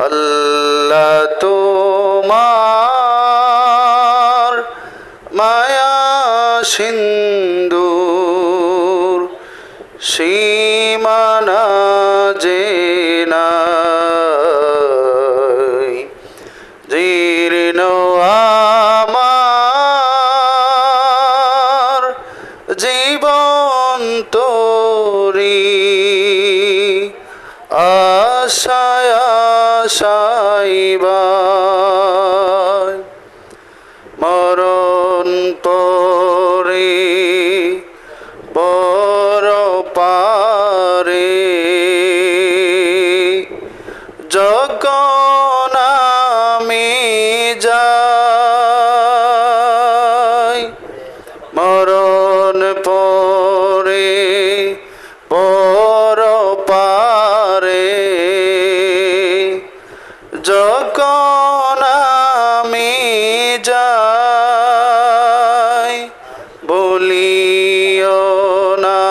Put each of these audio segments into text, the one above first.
আল্লাহ তোমার মায়া সিন্ধুর সীমানা যে নাই, জীর্ণ আমার জীবন তোরি আশায় আশাইবাই, মরণ পরে পর পারে যখন আমি যাই, মরণ পরে পর পারে যখন আমি যাই, বলিও না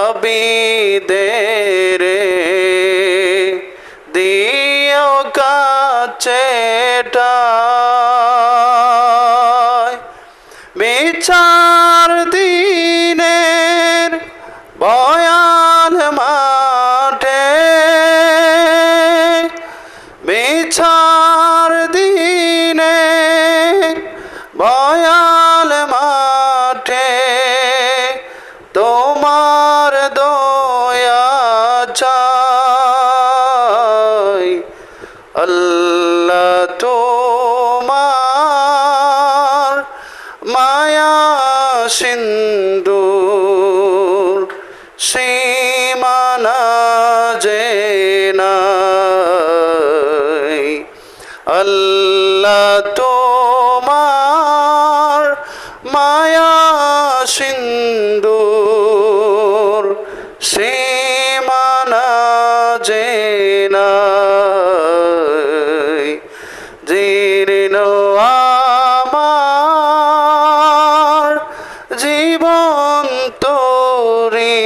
আবিদের দিও কাছেটায়, বিচার দিনের বয়ান মাঠে, বিচার দিনে বয়াল মাঠে তোমার দয়া চাই। আল্লাহ তোমার মায়া সিন্ধুর সীমানা যে নাই, আল্লাহ তোমার মায়া সিন্ধুর সীমানা যে নাই, জীর্ণ আমার জীবন তোরি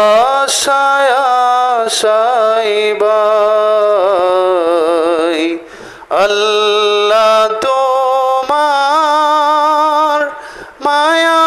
আশায় আশাইবাই, আল্লাহ তোমার মায়া